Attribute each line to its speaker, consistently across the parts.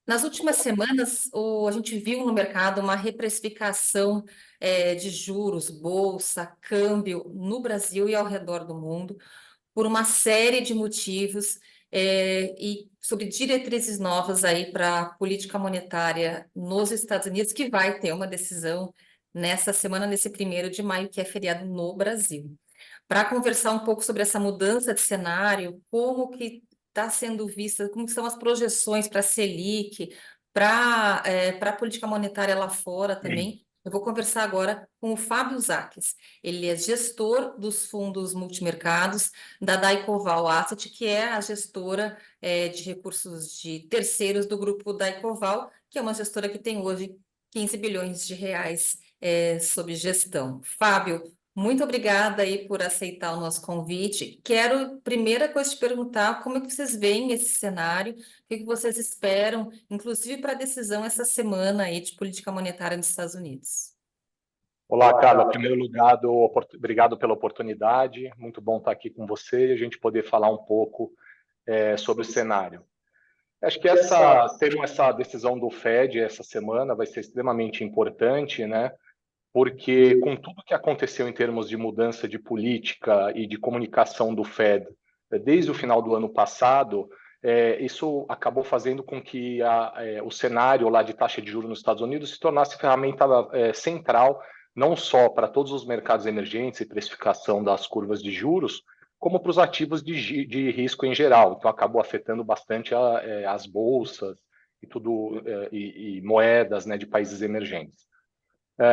Speaker 1: Nas últimas semanas, a gente viu no mercado uma reprecificação de juros, bolsa, câmbio no Brasil e ao redor do mundo, por uma série de motivos, e sobre diretrizes novas aí para a política monetária nos Estados Unidos, que vai ter uma decisão nessa semana, nesse 1º de maio, que é feriado no Brasil. Para conversar um pouco sobre essa mudança de cenário, como que está sendo vista, como que são as projeções para a Selic, para a política monetária lá fora também. Eu vou conversar agora com o Fábio Zaques. Ele é gestor dos fundos multimercados da Daicoval Asset, que é a gestora de recursos de terceiros do grupo Daicoval, que é uma gestora que tem hoje 15 bilhões de reais sob gestão. Fábio, muito obrigada aí por aceitar o nosso convite. Quero, primeira coisa, te perguntar como é que vocês veem esse cenário, o que que vocês esperam, inclusive para a decisão essa semana aí de política monetária nos Estados Unidos.
Speaker 2: Olá, Carla. Em primeiro lugar, obrigado pela oportunidade. Muito bom estar aqui com você e a gente poder falar um pouco sobre o cenário. Acho que temos essa decisão do Fed essa semana vai ser extremamente importante, né? Porque com tudo que aconteceu em termos de mudança de política e de comunicação do Fed desde o final do ano passado, isso acabou fazendo com que o cenário lá de taxa de juros nos Estados Unidos se tornasse ferramenta central, não só para todos os mercados emergentes e precificação das curvas de juros, como para os ativos de risco em geral. Então, acabou afetando bastante as bolsas e tudo e moedas, né, de países emergentes.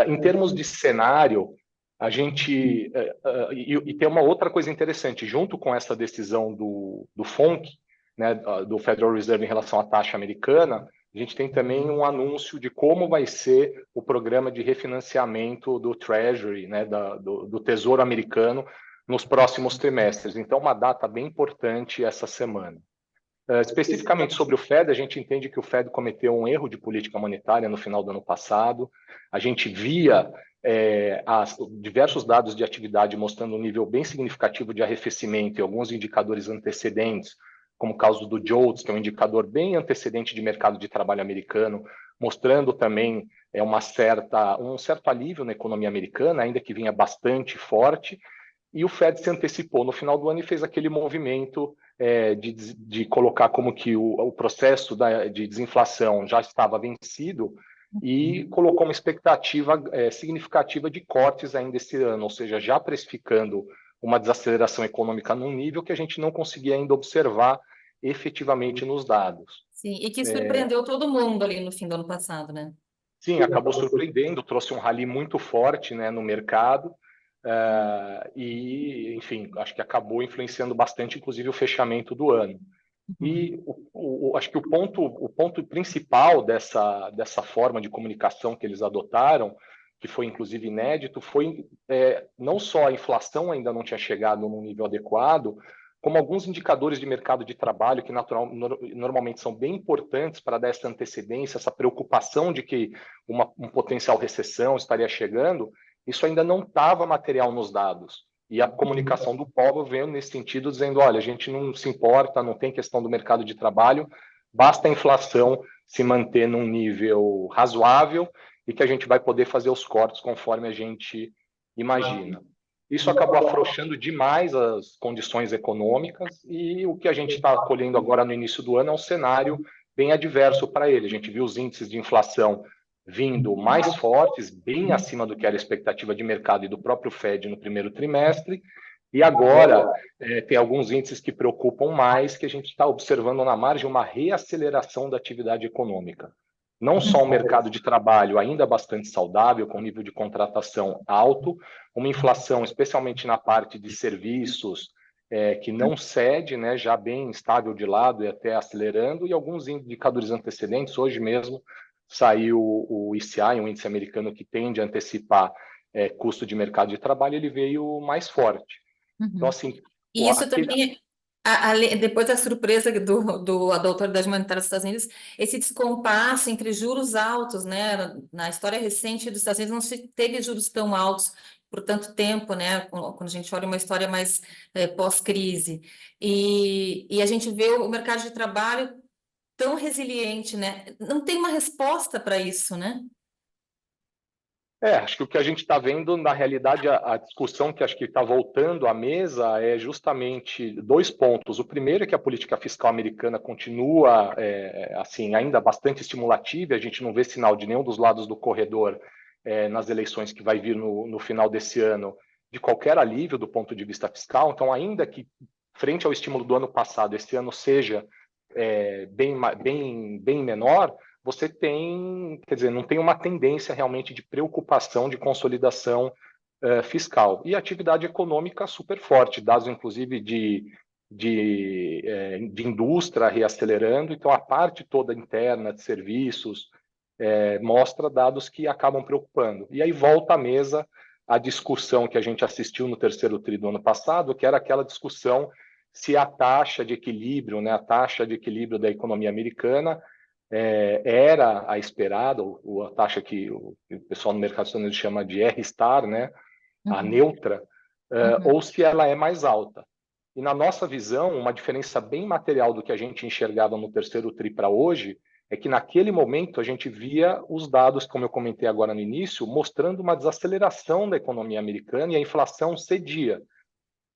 Speaker 2: Em termos de cenário, a gente e tem uma outra coisa interessante, junto com essa decisão do FONC, né, do Federal Reserve em relação à taxa americana, a gente tem também um anúncio de como vai ser o programa de refinanciamento do Treasury, né, do Tesouro Americano, nos próximos trimestres. Então, uma data bem importante essa semana. Especificamente sobre o Fed, a gente entende que o Fed cometeu um erro de política monetária no final do ano passado. A gente via diversos dados de atividade mostrando um nível bem significativo de arrefecimento e alguns indicadores antecedentes, como o caso do JOLTS, que é um indicador bem antecedente de mercado de trabalho americano, mostrando também um certo alívio na economia americana, ainda que vinha bastante forte. E o Fed se antecipou no final do ano e fez aquele movimento de colocar como que o processo de desinflação já estava vencido e colocou uma expectativa significativa de cortes ainda esse ano, ou seja, já precificando uma desaceleração econômica num nível que a gente não conseguia ainda observar efetivamente nos dados.
Speaker 1: Sim, e que surpreendeu todo mundo ali no fim do ano passado, né?
Speaker 2: Sim, acabou surpreendendo, trouxe um rally muito forte, né, no mercado. E, enfim, acho que acabou influenciando bastante, inclusive, o fechamento do ano.
Speaker 1: Uhum.
Speaker 2: E acho que o ponto principal dessa forma de comunicação que eles adotaram, que foi inclusive inédito, foi não só a inflação ainda não tinha chegado num nível adequado, como alguns indicadores de mercado de trabalho que normalmente são bem importantes para dar essa antecedência, essa preocupação de que um potencial recessão estaria chegando, isso ainda não estava material nos dados. E a comunicação do Powell veio nesse sentido, dizendo, olha, a gente não se importa, não tem questão do mercado de trabalho, basta a inflação se manter num nível razoável e que a gente vai poder fazer os cortes conforme a gente imagina. Isso acabou afrouxando demais as condições econômicas e o que a gente está colhendo agora no início do ano é um cenário bem adverso para ele. A gente viu os índices de inflação vindo mais fortes, bem acima do que era a expectativa de mercado e do próprio Fed no primeiro trimestre, e agora tem alguns índices que preocupam mais, que a gente está observando na margem uma reaceleração da atividade econômica. Não só um mercado de trabalho ainda bastante saudável, com nível de contratação alto, uma inflação, especialmente na parte de serviços, que não cede, né, já bem estável de lado e até acelerando, e alguns indicadores antecedentes, hoje mesmo, saiu o ICI, um índice americano que tende a antecipar custo de mercado de trabalho, ele veio mais forte. Então,
Speaker 1: Uhum.
Speaker 2: assim,
Speaker 1: E isso
Speaker 2: aquele...
Speaker 1: também, depois da surpresa da autoridade monetária dos Estados Unidos, esse descompasso entre juros altos, né? Na história recente dos Estados Unidos não se teve juros tão altos por tanto tempo, né? Quando a gente olha uma história mais pós-crise. E a gente vê o mercado de trabalho tão resiliente, né? Não tem uma resposta para isso, né?
Speaker 2: Acho que o que a gente está vendo, na realidade, a discussão que acho que está voltando à mesa é justamente dois pontos. O primeiro é que a política fiscal americana continua, assim, ainda bastante estimulativa, e a gente não vê sinal de nenhum dos lados do corredor nas eleições que vai vir no final desse ano, de qualquer alívio do ponto de vista fiscal. Então, ainda que, frente ao estímulo do ano passado, esse ano seja bem menor, você tem, quer dizer, não tem uma tendência realmente de preocupação de consolidação fiscal. E atividade econômica super forte, dados inclusive de indústria reacelerando, então a parte toda interna de serviços mostra dados que acabam preocupando. E aí volta à mesa a discussão que a gente assistiu no terceiro tri do ano passado, que era aquela discussão se a taxa de equilíbrio, né, a taxa de equilíbrio da economia americana era a esperada, ou a taxa que o pessoal no mercado estadounidense chama de R-star, né, a
Speaker 1: Uhum,
Speaker 2: neutra,
Speaker 1: uhum.
Speaker 2: ou se ela é mais alta. E na nossa visão, uma diferença bem material do que a gente enxergava no terceiro tri para hoje é que naquele momento a gente via os dados, como eu comentei agora no início, mostrando uma desaceleração da economia americana e a inflação cedia,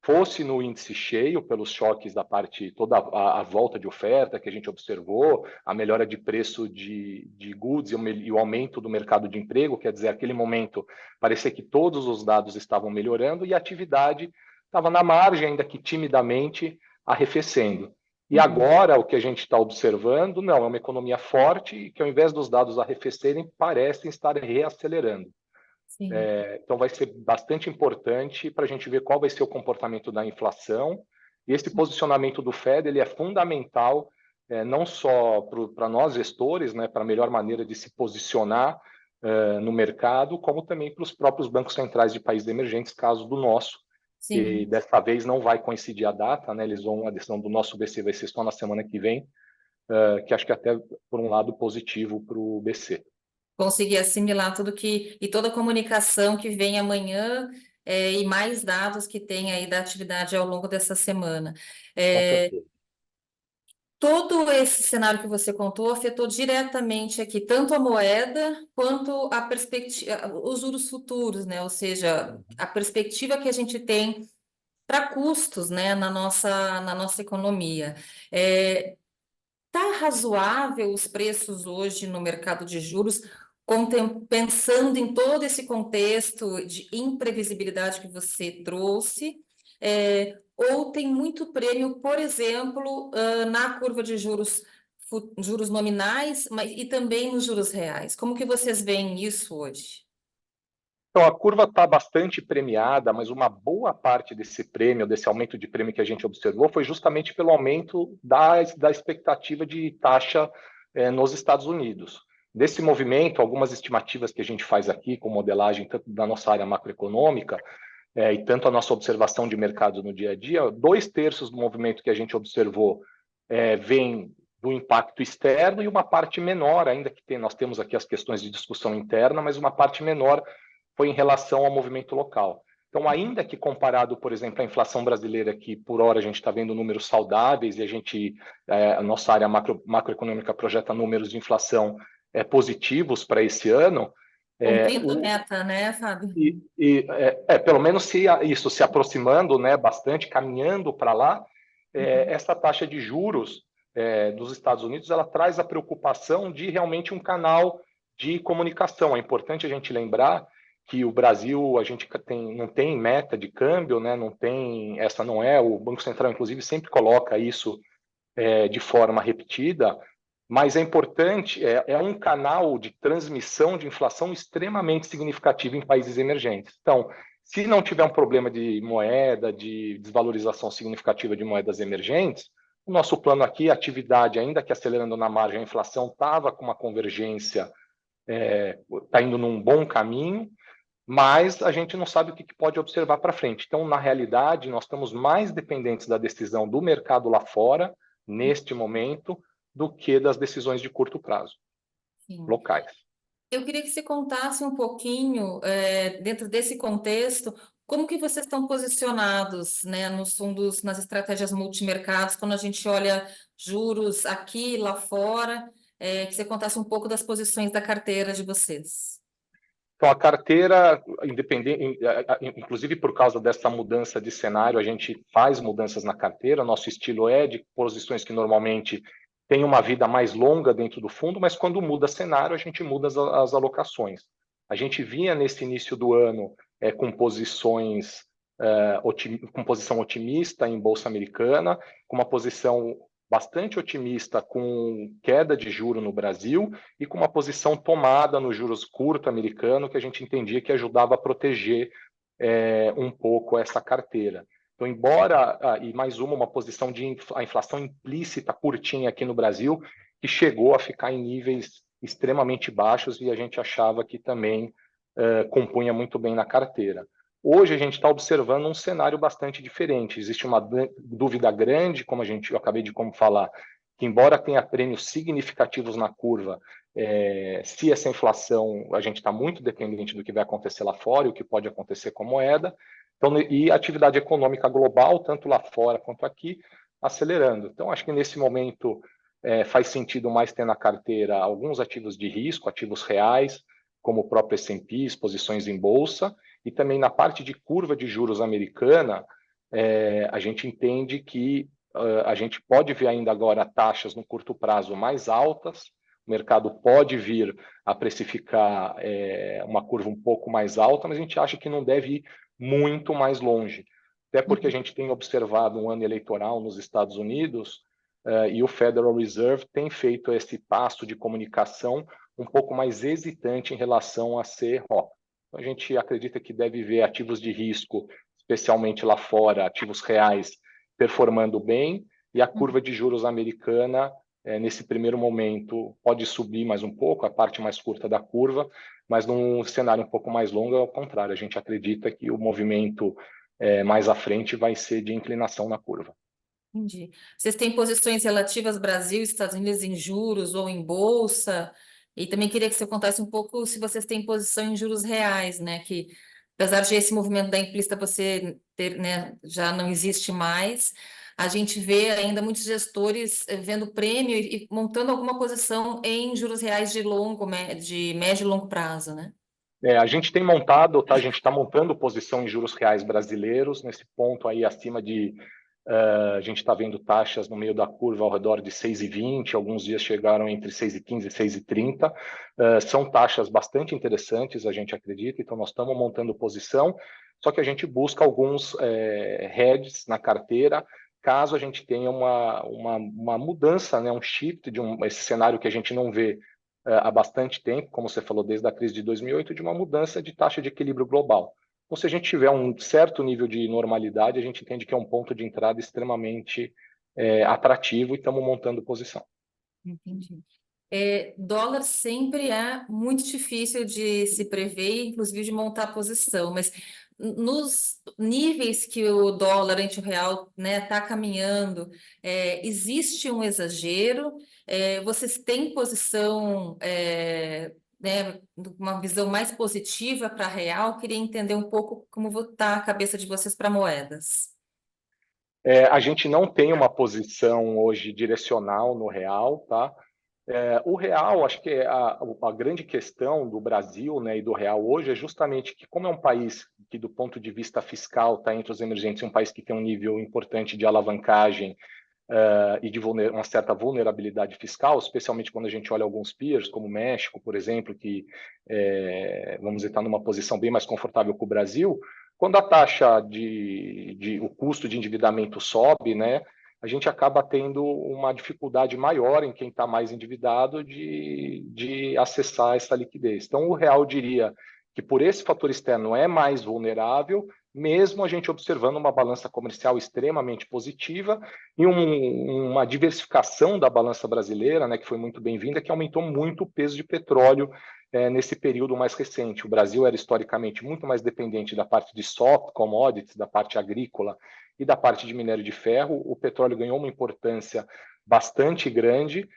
Speaker 2: fosse no índice cheio, pelos choques da parte, toda a volta de oferta que a gente observou, a melhora de preço de goods e o aumento do mercado de emprego, quer dizer, aquele momento parecia que todos os dados estavam melhorando e a atividade estava na margem, ainda que timidamente, arrefecendo. E
Speaker 1: Uhum.
Speaker 2: agora o que a gente está observando, não, é uma economia forte e que ao invés dos dados arrefecerem, parecem estar reacelerando.
Speaker 1: Sim.
Speaker 2: Então, vai ser bastante importante para a gente ver qual vai ser o comportamento da inflação. E esse posicionamento do Fed ele é fundamental, não só para nós gestores, né, para a melhor maneira de se posicionar no mercado, como também para os próprios bancos centrais de países emergentes, caso do nosso. E
Speaker 1: Sim.
Speaker 2: dessa vez não vai coincidir a data, né? A decisão do nosso BC vai ser só na semana que vem, que acho que até por um lado positivo para o BC.
Speaker 1: Conseguir assimilar tudo que e toda a comunicação que vem amanhã e mais dados que tem aí da atividade ao longo dessa semana.
Speaker 2: Com
Speaker 1: É,
Speaker 2: certeza.
Speaker 1: todo esse cenário que você contou afetou diretamente aqui tanto a moeda quanto a perspectiva, os juros futuros, né? Ou seja, a perspectiva que a gente tem para custos, né, na nossa economia. Tá razoável os preços hoje no mercado de juros, pensando em todo esse contexto de imprevisibilidade que você trouxe, ou tem muito prêmio, por exemplo, na curva de juros, juros nominais, e também nos juros reais? Como que vocês veem isso hoje?
Speaker 2: Então, a curva está bastante premiada, mas uma boa parte desse prêmio, desse aumento de prêmio que a gente observou, foi justamente pelo aumento da expectativa de taxa nos Estados Unidos. Desse movimento, algumas estimativas que a gente faz aqui, com modelagem tanto da nossa área macroeconômica e tanto a nossa observação de mercado no dia a dia, 2/3 do movimento que a gente observou vem do impacto externo e uma parte menor, ainda que nós temos aqui as questões de discussão interna, mas uma parte menor foi em relação ao movimento local. Então, ainda que comparado, por exemplo, à inflação brasileira, que por hora a gente está vendo números saudáveis e a nossa área macroeconômica projeta números de inflação positivos para esse ano,
Speaker 1: Cumprindo a meta, né, Fábio?
Speaker 2: pelo menos isso se aproximando, né, bastante, caminhando para lá,
Speaker 1: Uhum.
Speaker 2: essa taxa de juros dos Estados Unidos ela traz a preocupação de realmente um canal de comunicação. É importante a gente lembrar que o Brasil a gente não tem meta de câmbio, né, não tem essa não é o Banco Central inclusive sempre coloca isso de forma repetida, mas é importante, é um canal de transmissão de inflação extremamente significativo em países emergentes. Então, se não tiver um problema de moeda, de desvalorização significativa de moedas emergentes, o nosso plano aqui, a atividade, ainda que acelerando na margem, a inflação estava com uma convergência, está indo num bom caminho, mas a gente não sabe o que pode observar para frente. Então, na realidade, nós estamos mais dependentes da decisão do mercado lá fora, neste momento, do que das decisões de curto prazo,
Speaker 1: Sim.
Speaker 2: locais.
Speaker 1: Eu queria que você contasse um pouquinho, dentro desse contexto, Como que vocês estão posicionados, né, nos fundos, nas estratégias multimercados, quando a gente olha juros aqui e lá fora, que você contasse um pouco das posições da carteira de vocês.
Speaker 2: Então, a carteira, independente, inclusive por causa dessa mudança de cenário, a gente faz mudanças na carteira. Nosso estilo é de posições que normalmente têm uma vida mais longa dentro do fundo, mas quando muda cenário, a gente muda as alocações. A gente vinha nesse início do ano com posições com posição otimista em bolsa americana, com uma posição bastante otimista com queda de juro no Brasil e com uma posição tomada nos juros curto americano, que a gente entendia que ajudava a proteger um pouco essa carteira. Então, embora, e mais uma posição de a inflação implícita curtinha aqui no Brasil, que chegou a ficar em níveis extremamente baixos e a gente achava que também compunha muito bem na carteira. Hoje a gente está observando um cenário bastante diferente. Existe uma dúvida grande, como eu acabei de falar, que embora tenha prêmios significativos na curva, se essa inflação, a gente está muito dependente do que vai acontecer lá fora e o que pode acontecer com a moeda, então, e a atividade econômica global, tanto lá fora quanto aqui, acelerando. Então, acho que nesse momento faz sentido mais ter na carteira alguns ativos de risco, ativos reais, como o próprio S&P, exposições em bolsa, e também na parte de curva de juros americana, a gente entende que a gente pode ver ainda agora taxas no curto prazo mais altas, o mercado pode vir a precificar uma curva um pouco mais alta, mas a gente acha que não deve ir muito mais longe. Até porque a gente tem observado um ano eleitoral nos Estados Unidos e o Federal Reserve tem feito esse passo de comunicação um pouco mais hesitante em relação a ser rock. Então, a gente acredita que deve ver ativos de risco, especialmente lá fora, ativos reais, performando bem, e a curva de juros americana, nesse primeiro momento, pode subir mais um pouco, a parte mais curta da curva, mas num cenário um pouco mais longo, ao contrário, a gente acredita que o movimento mais à frente vai ser de inclinação na curva.
Speaker 1: Entendi. Vocês têm posições relativas Brasil, Estados Unidos em juros ou em bolsa? E também queria que você contasse um pouco se vocês têm posição em juros reais, né? Que apesar de esse movimento da implícita você ter, né, já não existe mais, a gente vê ainda muitos gestores vendo prêmio e montando alguma posição em juros reais de de médio e longo prazo, né?
Speaker 2: A gente tem montado, tá? A gente está montando posição em juros reais brasileiros, nesse ponto aí acima de. A gente está vendo taxas no meio da curva ao redor de 6,20, alguns dias chegaram entre 6,15 e 6,30. São taxas bastante interessantes, a gente acredita, então nós estamos montando posição, só que a gente busca alguns hedges na carteira, caso a gente tenha uma mudança, né, um shift de esse cenário que a gente não vê há bastante tempo, como você falou, desde a crise de 2008, de uma mudança de taxa de equilíbrio global. Então, se a gente tiver um certo nível de normalidade, a gente entende que é um ponto de entrada extremamente atrativo e estamos montando posição.
Speaker 1: Entendi. Dólar sempre é muito difícil de se prever, inclusive de montar posição, mas nos níveis que o dólar ante o real, né, está caminhando, existe um exagero? Vocês têm posição, né, uma visão mais positiva para real? Queria entender um pouco como está a cabeça de vocês para moedas.
Speaker 2: A gente não tem uma posição hoje direcional no real, tá? O real, acho que a grande questão do Brasil, né, e do real hoje é justamente que, como é um país que, do ponto de vista fiscal, está entre os emergentes, um país que tem um nível importante de alavancagem e de uma certa vulnerabilidade fiscal, especialmente quando a gente olha alguns peers, como o México, por exemplo, que, vamos dizer, está numa posição bem mais confortável que o Brasil, quando a taxa o custo de endividamento sobe, né, a gente acaba tendo uma dificuldade maior em quem está mais endividado de acessar essa liquidez. Então, o real diria que por esse fator externo é mais vulnerável, mesmo a gente observando uma balança comercial extremamente positiva e uma diversificação da balança brasileira, né, que foi muito bem-vinda, que aumentou muito o peso de petróleo nesse período mais recente. O Brasil era historicamente muito mais dependente da parte de soft commodities, da parte agrícola e da parte de minério de ferro. O petróleo ganhou uma importância bastante grande,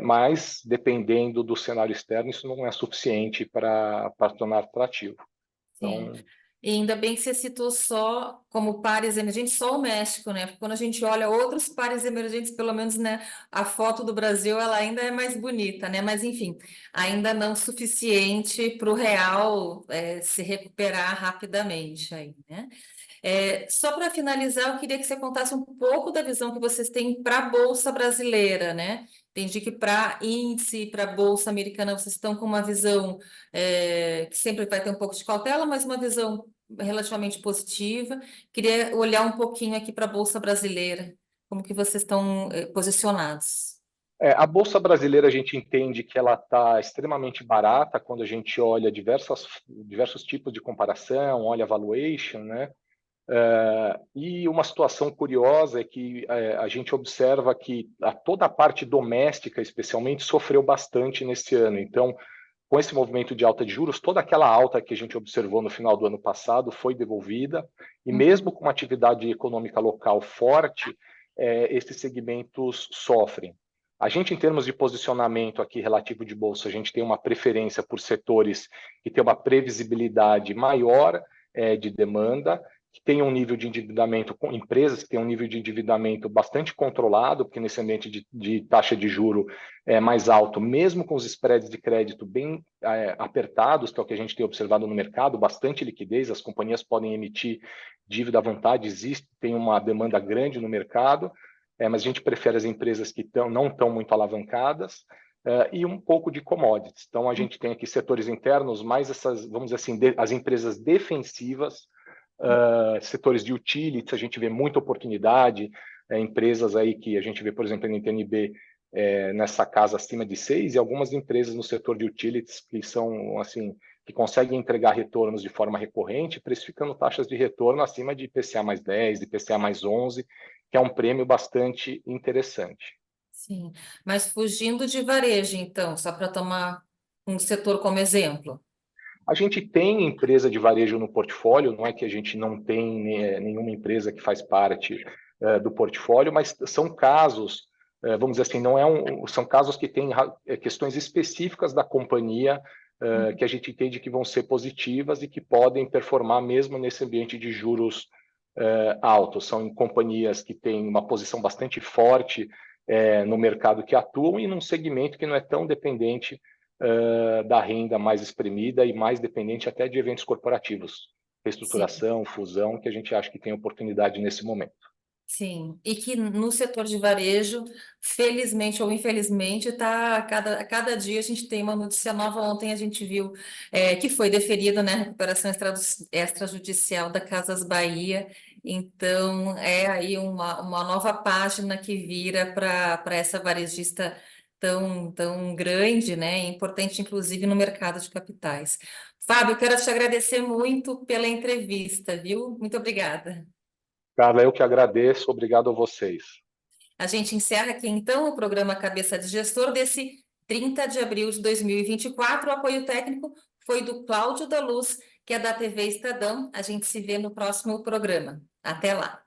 Speaker 2: mas dependendo do cenário externo, isso não é suficiente para tornar atrativo.
Speaker 1: Sim.
Speaker 2: Então,
Speaker 1: E ainda bem que você citou só como pares emergentes, só o México, né? Porque quando a gente olha outros pares emergentes, pelo menos, né, a foto do Brasil ela ainda é mais bonita, né? Mas enfim, ainda não suficiente para o real se recuperar rapidamente aí, né? Só para finalizar, eu queria que você contasse um pouco da visão que vocês têm para a Bolsa brasileira, né? Entendi que para índice, para a Bolsa americana, vocês estão com uma visão que sempre vai ter um pouco de cautela, mas uma visão relativamente positiva. Queria olhar um pouquinho aqui para a Bolsa brasileira, como que vocês estão posicionados.
Speaker 2: A Bolsa Brasileira, a gente entende que ela está extremamente barata quando a gente olha diversos tipos de comparação, olha valuation, né? E uma situação curiosa é que a gente observa que toda a parte doméstica, especialmente, sofreu bastante nesse ano. Então, com esse movimento de alta de juros, toda aquela alta que a gente observou no final do ano passado foi devolvida, e mesmo com uma atividade econômica local forte, esses segmentos sofrem. A gente, em termos de posicionamento aqui relativo de bolsa, a gente tem uma preferência por setores que têm uma previsibilidade maior de demanda, que tem um nível de endividamento, com empresas que têm um nível de endividamento bastante controlado, porque nesse ambiente de taxa de juro mais alto, mesmo com os spreads de crédito bem apertados, que é o que a gente tem observado no mercado, bastante liquidez, as companhias podem emitir dívida à vontade, tem uma demanda grande no mercado, mas a gente prefere as empresas que não estão muito alavancadas, e um pouco de commodities. Então, a gente tem aqui setores internos, mais essas, vamos dizer assim, as empresas defensivas, setores de utilities, a gente vê muita oportunidade, empresas aí que a gente vê, por exemplo, na NTNB, nessa casa acima de 6, e algumas empresas no setor de utilities que são, assim, que conseguem entregar retornos de forma recorrente, precificando taxas de retorno acima de IPCA mais 10, de IPCA mais 11, que é um prêmio bastante interessante.
Speaker 1: Sim, mas fugindo de varejo, então, só para tomar um setor como exemplo.
Speaker 2: A gente tem empresa de varejo no portfólio, não é que a gente não tem nenhuma empresa que faz parte do portfólio, mas são casos, vamos dizer assim, são casos que têm questões específicas da companhia que a gente entende que vão ser positivas e que podem performar mesmo nesse ambiente de juros altos. São companhias que têm uma posição bastante forte no mercado que atuam e num segmento que não é tão dependente da renda mais espremida e mais dependente até de eventos corporativos,
Speaker 1: Sim.
Speaker 2: reestruturação, fusão, que a gente acha que tem oportunidade nesse momento.
Speaker 1: Sim, e que no setor de varejo, felizmente ou infelizmente, a cada dia a gente tem uma notícia nova. Ontem a gente viu que foi deferida, né, a recuperação extrajudicial da Casas Bahia. Então, é aí uma nova página que vira para essa varejista tão grande, né, e importante, inclusive, no mercado de capitais. Fábio, quero te agradecer muito pela entrevista, viu? Muito obrigada.
Speaker 2: Carla, eu que agradeço, obrigado a vocês.
Speaker 1: A gente encerra aqui, então, o programa Cabeça de Gestor desse 30 de abril de 2024. O apoio técnico foi do Cláudio da Luz, que é da TV Estadão. A gente se vê no próximo programa. Até lá!